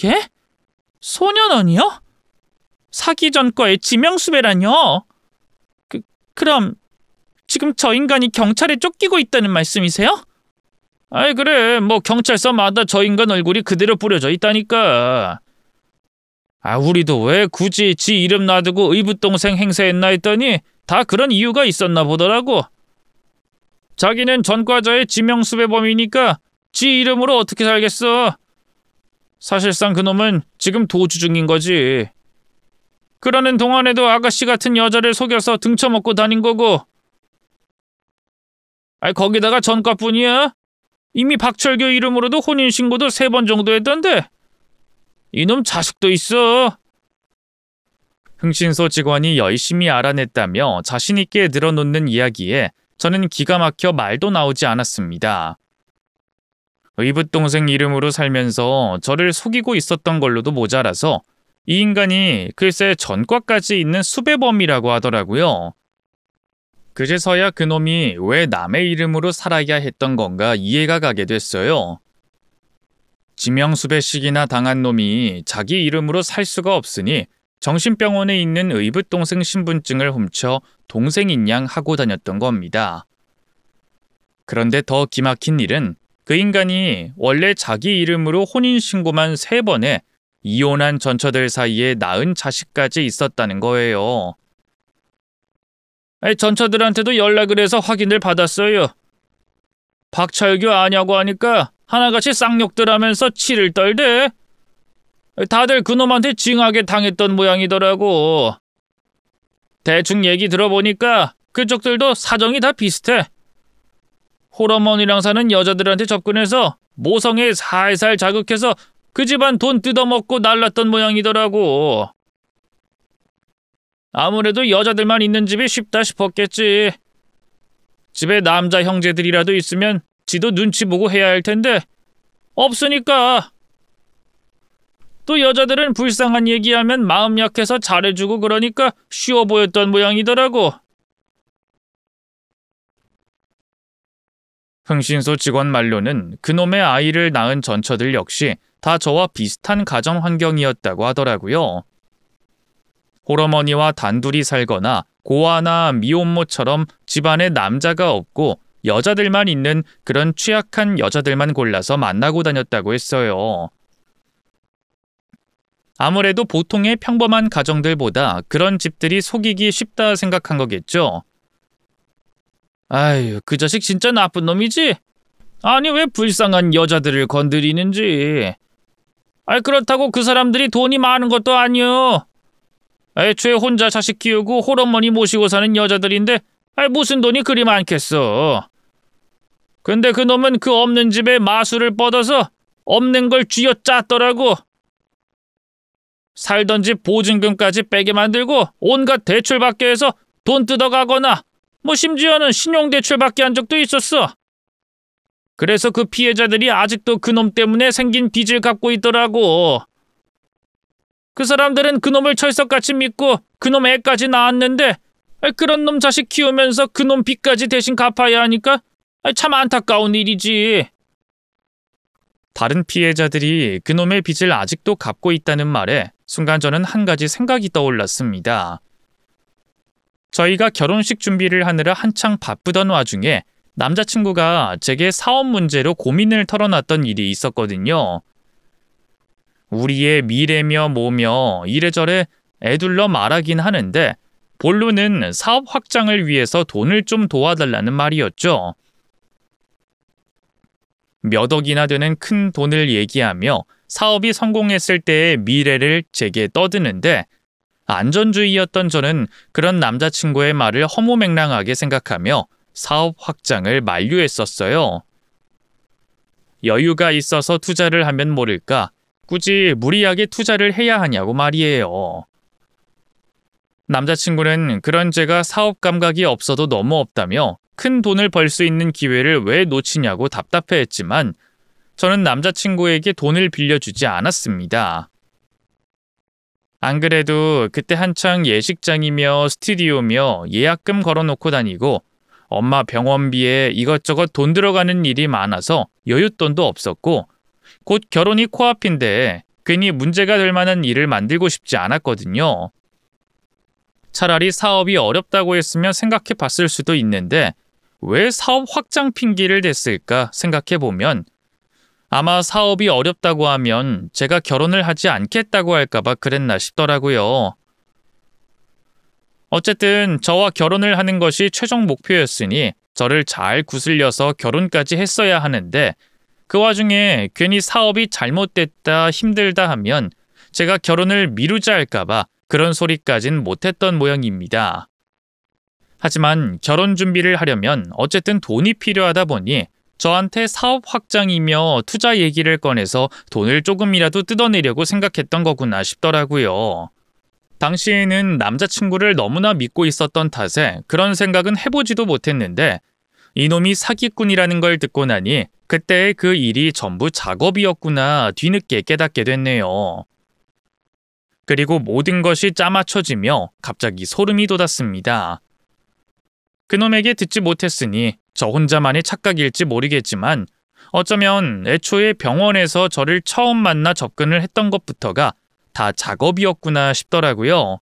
예? 소년원이요? 사기 전과에 지명수배라뇨? 그럼 지금 저 인간이 경찰에 쫓기고 있다는 말씀이세요? 아이 그래, 뭐 경찰서마다 저 인간 얼굴이 그대로 뿌려져 있다니까. 우리도 왜 굳이 지 이름 놔두고 의붓동생 행세했나 했더니 다 그런 이유가 있었나 보더라고. 자기는 전과자의 지명수배범이니까 지 이름으로 어떻게 살겠어. 사실상 그놈은 지금 도주 중인 거지. 그러는 동안에도 아가씨 같은 여자를 속여서 등쳐먹고 다닌 거고. 거기다가 전과뿐이야. 이미 박철규 이름으로도 혼인신고도 3번 정도 했던데. 이놈 자식도 있어. 흥신소 직원이 열심히 알아냈다며 자신 있게 늘어놓는 이야기에 저는 기가 막혀 말도 나오지 않았습니다. 의붓동생 이름으로 살면서 저를 속이고 있었던 걸로도 모자라서 이 인간이 글쎄 전과까지 있는 수배범이라고 하더라고요. 그제서야 그놈이 왜 남의 이름으로 살아야 했던 건가 이해가 가게 됐어요. 지명수배식이나 당한 놈이 자기 이름으로 살 수가 없으니 정신병원에 있는 의붓동생 신분증을 훔쳐 동생인 양 하고 다녔던 겁니다. 그런데 더 기막힌 일은 그 인간이 원래 자기 이름으로 혼인신고만 3번에 이혼한 전처들 사이에 낳은 자식까지 있었다는 거예요. 전처들한테도 연락을 해서 확인을 받았어요. 박철규 아냐고 하니까 하나같이 쌍욕들 하면서 치를 떨대. 다들 그놈한테 징하게 당했던 모양이더라고. 대충 얘기 들어보니까 그쪽들도 사정이 다 비슷해. 홀어머니랑 사는 여자들한테 접근해서 모성애 살살 자극해서 그 집안 돈 뜯어먹고 날랐던 모양이더라고. 아무래도 여자들만 있는 집이 쉽다 싶었겠지. 집에 남자 형제들이라도 있으면 지도 눈치 보고 해야 할 텐데 없으니까. 또 여자들은 불쌍한 얘기하면 마음 약해서 잘해주고 그러니까 쉬워 보였던 모양이더라고. 흥신소 직원 말로는 그놈의 아이를 낳은 전처들 역시 다 저와 비슷한 가정 환경이었다고 하더라고요. 홀어머니와 단둘이 살거나 고아나 미혼모처럼 집안에 남자가 없고 여자들만 있는 그런 취약한 여자들만 골라서 만나고 다녔다고 했어요. 아무래도 보통의 평범한 가정들보다 그런 집들이 속이기 쉽다 생각한 거겠죠. 아유, 그 자식 진짜 나쁜 놈이지? 아니, 왜 불쌍한 여자들을 건드리는지. 그렇다고 그 사람들이 돈이 많은 것도 아니요. 애초에 혼자 자식 키우고 홀어머니 모시고 사는 여자들인데 무슨 돈이 그리 많겠어. 근데 그놈은 그 없는 집에 마술을 뻗어서 없는 걸 쥐어짰더라고. 살던 집 보증금까지 빼게 만들고 온갖 대출받게 해서 돈 뜯어가거나 심지어는 신용대출받게 한 적도 있었어. 그래서 그 피해자들이 아직도 그놈 때문에 생긴 빚을 갚고 있더라고. 그 사람들은 그놈을 철석같이 믿고 그놈 애까지 낳았는데 그런 놈 자식 키우면서 그놈 빚까지 대신 갚아야 하니까 참 안타까운 일이지. 다른 피해자들이 그놈의 빚을 아직도 갚고 있다는 말에 순간 저는 한 가지 생각이 떠올랐습니다. 저희가 결혼식 준비를 하느라 한창 바쁘던 와중에 남자친구가 제게 사업 문제로 고민을 털어놨던 일이 있었거든요. 우리의 미래며 뭐며 이래저래 애둘러 말하긴 하는데 본론은 사업 확장을 위해서 돈을 좀 도와달라는 말이었죠. 몇 억이나 되는 큰 돈을 얘기하며 사업이 성공했을 때의 미래를 제게 떠드는데 안전주의였던 저는 그런 남자친구의 말을 허무맹랑하게 생각하며 사업 확장을 만류했었어요. 여유가 있어서 투자를 하면 모를까 굳이 무리하게 투자를 해야 하냐고 말이에요. 남자친구는 그런 제가 사업 감각이 없어도 너무 없다며 큰 돈을 벌 수 있는 기회를 왜 놓치냐고 답답해했지만 저는 남자친구에게 돈을 빌려주지 않았습니다. 안 그래도 그때 한창 예식장이며 스튜디오며 예약금 걸어놓고 다니고 엄마 병원비에 이것저것 돈 들어가는 일이 많아서 여윳돈도 없었고 곧 결혼이 코앞인데 괜히 문제가 될 만한 일을 만들고 싶지 않았거든요. 차라리 사업이 어렵다고 했으면 생각해 봤을 수도 있는데 왜 사업 확장 핑계를 댔을까 생각해 보면 아마 사업이 어렵다고 하면 제가 결혼을 하지 않겠다고 할까봐 그랬나 싶더라고요. 어쨌든 저와 결혼을 하는 것이 최종 목표였으니 저를 잘 구슬려서 결혼까지 했어야 하는데 그 와중에 괜히 사업이 잘못됐다 힘들다 하면 제가 결혼을 미루자 할까봐 그런 소리까진 못했던 모양입니다. 하지만 결혼 준비를 하려면 어쨌든 돈이 필요하다 보니 저한테 사업 확장이며 투자 얘기를 꺼내서 돈을 조금이라도 뜯어내려고 생각했던 거구나 싶더라고요. 당시에는 남자친구를 너무나 믿고 있었던 탓에 그런 생각은 해보지도 못했는데 이놈이 사기꾼이라는 걸 듣고 나니 그때의 그 일이 전부 작업이었구나 뒤늦게 깨닫게 됐네요. 그리고 모든 것이 짜맞춰지며 갑자기 소름이 돋았습니다. 그놈에게 듣지 못했으니 저 혼자만의 착각일지 모르겠지만 어쩌면 애초에 병원에서 저를 처음 만나 접근을 했던 것부터가 다 작업이었구나 싶더라고요.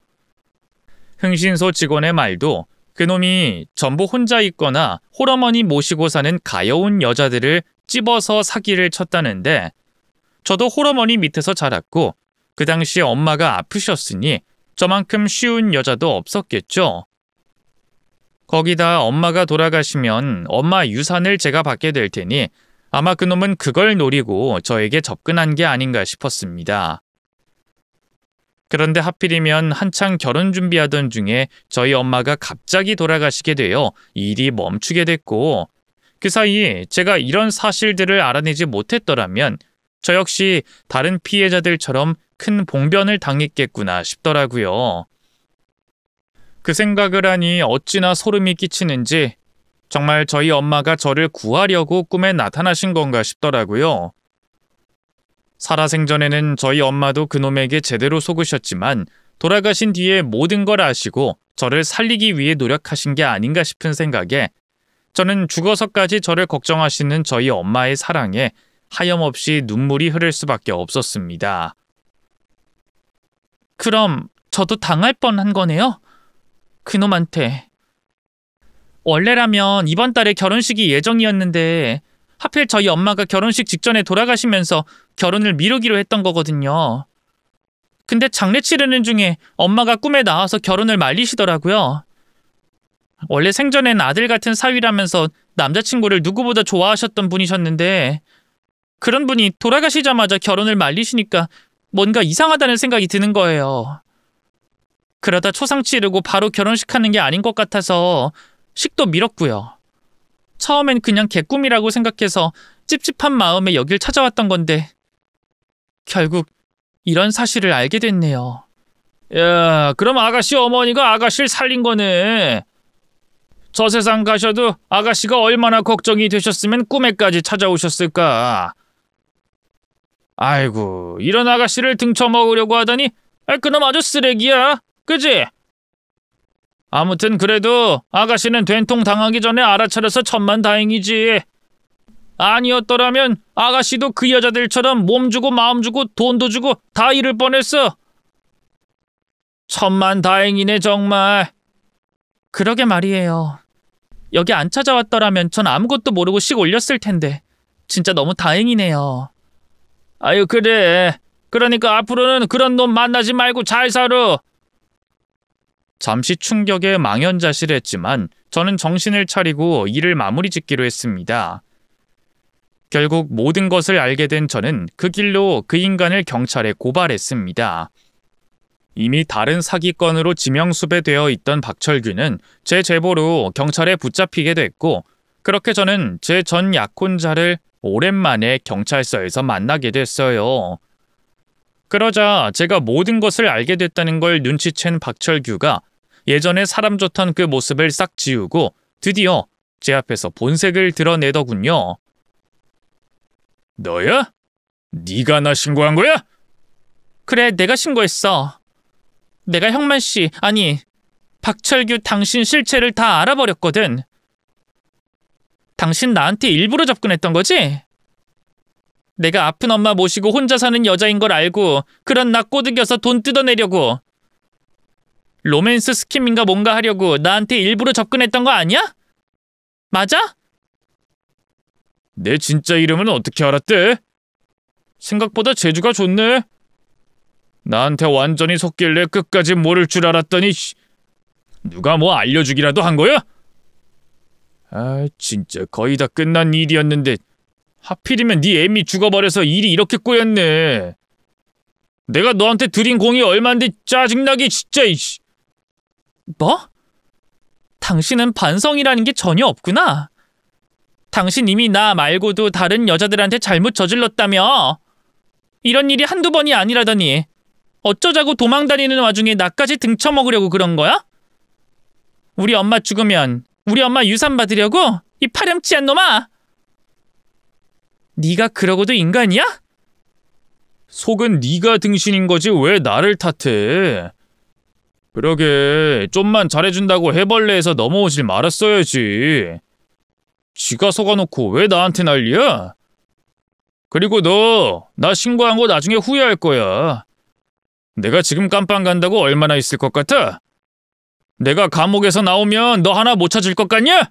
흥신소 직원의 말도 그놈이 전부 혼자 있거나 홀어머니 모시고 사는 가여운 여자들을 찝어서 사기를 쳤다는데 저도 홀어머니 밑에서 자랐고 그 당시에 엄마가 아프셨으니 저만큼 쉬운 여자도 없었겠죠. 거기다 엄마가 돌아가시면 엄마 유산을 제가 받게 될 테니 아마 그놈은 그걸 노리고 저에게 접근한 게 아닌가 싶었습니다. 그런데 하필이면 한창 결혼 준비하던 중에 저희 엄마가 갑자기 돌아가시게 되어 일이 멈추게 됐고 그 사이에 제가 이런 사실들을 알아내지 못했더라면 저 역시 다른 피해자들처럼 큰 봉변을 당했겠구나 싶더라고요. 그 생각을 하니 어찌나 소름이 끼치는지 정말 저희 엄마가 저를 구하려고 꿈에 나타나신 건가 싶더라고요. 살아생전에는 저희 엄마도 그놈에게 제대로 속으셨지만 돌아가신 뒤에 모든 걸 아시고 저를 살리기 위해 노력하신 게 아닌가 싶은 생각에 저는 죽어서까지 저를 걱정하시는 저희 엄마의 사랑에 하염없이 눈물이 흐를 수밖에 없었습니다. 그럼 저도 당할 뻔한 거네요? 그놈한테. 원래라면 이번 달에 결혼식이 예정이었는데 하필 저희 엄마가 결혼식 직전에 돌아가시면서 결혼을 미루기로 했던 거거든요. 근데 장례 치르는 중에 엄마가 꿈에 나와서 결혼을 말리시더라고요. 원래 생전엔 아들 같은 사위라면서 남자친구를 누구보다 좋아하셨던 분이셨는데 그런 분이 돌아가시자마자 결혼을 말리시니까 뭔가 이상하다는 생각이 드는 거예요. 그러다 초상 치르고 바로 결혼식 하는 게 아닌 것 같아서 식도 미뤘고요. 처음엔 그냥 개꿈이라고 생각해서 찝찝한 마음에 여길 찾아왔던 건데 결국 이런 사실을 알게 됐네요. 야, 그럼 아가씨 어머니가 아가씨를 살린 거네. 저 세상 가셔도 아가씨가 얼마나 걱정이 되셨으면 꿈에까지 찾아오셨을까. 아이고, 이런 아가씨를 등쳐먹으려고 하다니 그놈 아주 쓰레기야. 그지? 아무튼 그래도 아가씨는 된통 당하기 전에 알아차려서 천만다행이지. 아니었더라면 아가씨도 그 여자들처럼 몸 주고 마음 주고 돈도 주고 다 잃을 뻔했어. 천만다행이네 정말. 그러게 말이에요. 여기 안 찾아왔더라면 전 아무것도 모르고 씩 올렸을 텐데 진짜 너무 다행이네요. 아유 그래. 그러니까 앞으로는 그런 놈 만나지 말고 잘 살아. 잠시 충격에 망연자실했지만 저는 정신을 차리고 일을 마무리 짓기로 했습니다. 결국 모든 것을 알게 된 저는 그 길로 그 인간을 경찰에 고발했습니다. 이미 다른 사기건으로 지명수배되어 있던 박철규는 제 제보로 경찰에 붙잡히게 됐고 그렇게 저는 제 전 약혼자를 오랜만에 경찰서에서 만나게 됐어요. 그러자 제가 모든 것을 알게 됐다는 걸 눈치챈 박철규가 예전에 사람 좋던 그 모습을 싹 지우고 드디어 제 앞에서 본색을 드러내더군요. 너야? 네가 나 신고한 거야? 그래, 내가 신고했어. 내가 형만 씨, 아니 박철규 당신 실체를 다 알아버렸거든. 당신 나한테 일부러 접근했던 거지? 내가 아픈 엄마 모시고 혼자 사는 여자인 걸 알고 그런 나 꼬드겨서 돈 뜯어내려고 로맨스 스킴인가 뭔가 하려고 나한테 일부러 접근했던 거 아니야? 맞아? 내 진짜 이름은 어떻게 알았대? 생각보다 재주가 좋네. 나한테 완전히 속길래 끝까지 모를 줄 알았더니 누가 뭐 알려주기라도 한 거야? 아, 진짜 거의 다 끝난 일이었는데 하필이면 네 애미 죽어버려서 일이 이렇게 꼬였네. 내가 너한테 드린 공이 얼만데 짜증나게 진짜. 뭐? 당신은 반성이라는 게 전혀 없구나. 당신 이미 나 말고도 다른 여자들한테 잘못 저질렀다며. 이런 일이 한두 번이 아니라더니 어쩌자고 도망다니는 와중에 나까지 등쳐먹으려고 그런 거야? 우리 엄마 죽으면 우리 엄마 유산 받으려고? 이 파렴치한 놈아! 네가 그러고도 인간이야? 속은 네가 등신인 거지 왜 나를 탓해? 그러게 좀만 잘해준다고 해벌레에서 넘어오질 말았어야지. 지가 속아놓고 왜 나한테 난리야? 그리고 너 나 신고한 거 나중에 후회할 거야. 내가 지금 깜빵 간다고 얼마나 있을 것 같아? 내가 감옥에서 나오면 너 하나 못 찾을 것 같냐?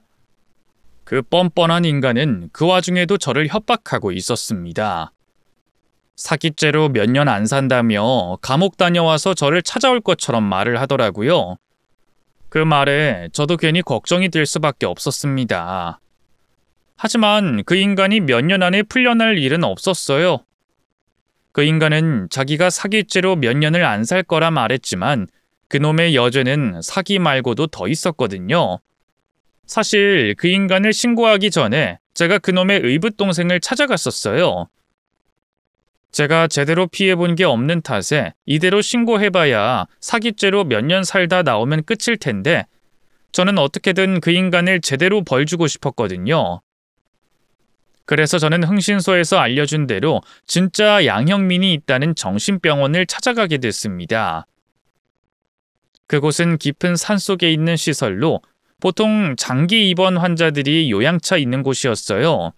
그 뻔뻔한 인간은 그 와중에도 저를 협박하고 있었습니다. 사기죄로 몇 년 안 산다며 감옥 다녀와서 저를 찾아올 것처럼 말을 하더라고요. 그 말에 저도 괜히 걱정이 될 수밖에 없었습니다. 하지만 그 인간이 몇 년 안에 풀려날 일은 없었어요. 그 인간은 자기가 사기죄로 몇 년을 안 살 거라 말했지만 그놈의 여죄는 사기 말고도 더 있었거든요. 사실 그 인간을 신고하기 전에 제가 그놈의 의붓동생을 찾아갔었어요. 제가 제대로 피해본 게 없는 탓에 이대로 신고해봐야 사기죄로 몇 년 살다 나오면 끝일 텐데 저는 어떻게든 그 인간을 제대로 벌주고 싶었거든요. 그래서 저는 흥신소에서 알려준 대로 진짜 양형민이 있다는 정신병원을 찾아가게 됐습니다. 그곳은 깊은 산속에 있는 시설로 보통 장기 입원 환자들이 요양차 있는 곳이었어요.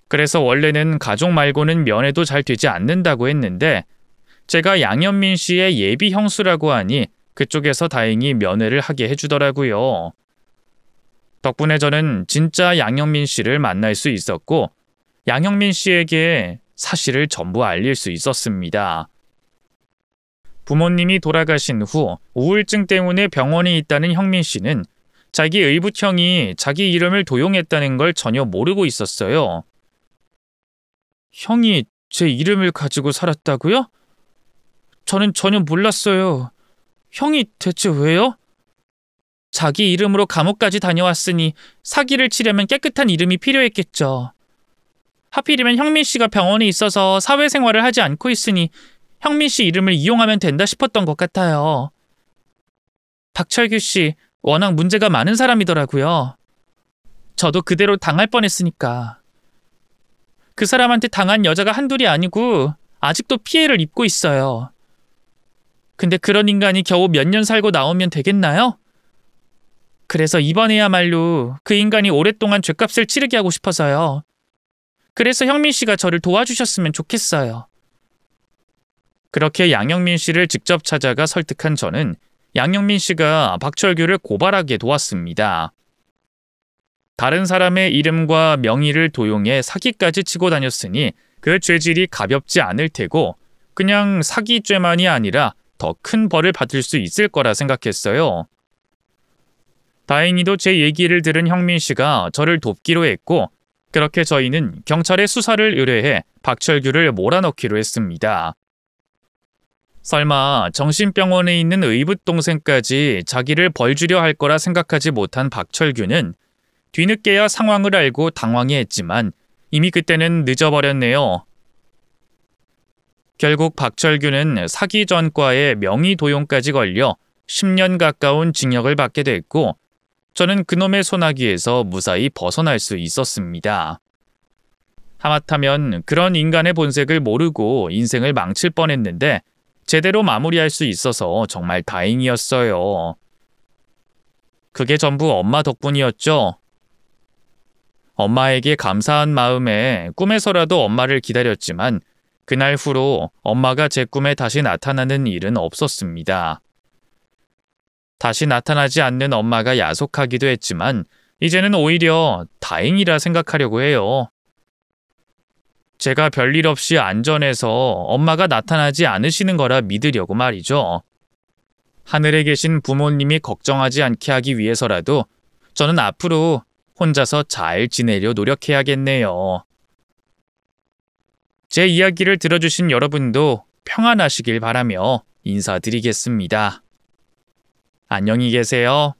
그래서 원래는 가족 말고는 면회도 잘 되지 않는다고 했는데 제가 양현민 씨의 예비 형수라고 하니 그쪽에서 다행히 면회를 하게 해주더라고요. 덕분에 저는 진짜 양현민 씨를 만날 수 있었고 양현민 씨에게 사실을 전부 알릴 수 있었습니다. 부모님이 돌아가신 후 우울증 때문에 병원에 있다는 형민 씨는 자기 의붓형이 자기 이름을 도용했다는 걸 전혀 모르고 있었어요. 형이 제 이름을 가지고 살았다고요? 저는 전혀 몰랐어요. 형이 대체 왜요? 자기 이름으로 감옥까지 다녀왔으니 사기를 치려면 깨끗한 이름이 필요했겠죠. 하필이면 형민 씨가 병원에 있어서 사회생활을 하지 않고 있으니 형민 씨 이름을 이용하면 된다 싶었던 것 같아요. 박철규 씨 워낙 문제가 많은 사람이더라고요. 저도 그대로 당할 뻔했으니까. 그 사람한테 당한 여자가 한둘이 아니고 아직도 피해를 입고 있어요. 근데 그런 인간이 겨우 몇 년 살고 나오면 되겠나요? 그래서 이번에야말로 그 인간이 오랫동안 죗값을 치르게 하고 싶어서요. 그래서 형민 씨가 저를 도와주셨으면 좋겠어요. 그렇게 양영민 씨를 직접 찾아가 설득한 저는 양영민 씨가 박철규를 고발하게 도왔습니다. 다른 사람의 이름과 명의를 도용해 사기까지 치고 다녔으니 그 죄질이 가볍지 않을 테고 그냥 사기죄만이 아니라 더 큰 벌을 받을 수 있을 거라 생각했어요. 다행히도 제 얘기를 들은 형민 씨가 저를 돕기로 했고 그렇게 저희는 경찰에 수사를 의뢰해 박철규를 몰아넣기로 했습니다. 설마 정신병원에 있는 의붓동생까지 자기를 벌주려 할 거라 생각하지 못한 박철규는 뒤늦게야 상황을 알고 당황해했지만 이미 그때는 늦어버렸네요. 결국 박철규는 사기 전과에 명의 도용까지 걸려 10년 가까운 징역을 받게 됐고 저는 그놈의 소나기에서 무사히 벗어날 수 있었습니다. 하마터면 그런 인간의 본색을 모르고 인생을 망칠 뻔했는데 제대로 마무리할 수 있어서 정말 다행이었어요. 그게 전부 엄마 덕분이었죠. 엄마에게 감사한 마음에 꿈에서라도 엄마를 기다렸지만 그날 후로 엄마가 제 꿈에 다시 나타나는 일은 없었습니다. 다시 나타나지 않는 엄마가 야속하기도 했지만 이제는 오히려 다행이라 생각하려고 해요. 제가 별일 없이 안전해서 엄마가 나타나지 않으시는 거라 믿으려고 말이죠. 하늘에 계신 부모님이 걱정하지 않게 하기 위해서라도 저는 앞으로 혼자서 잘 지내려 노력해야겠네요. 제 이야기를 들어주신 여러분도 평안하시길 바라며 인사드리겠습니다. 안녕히 계세요.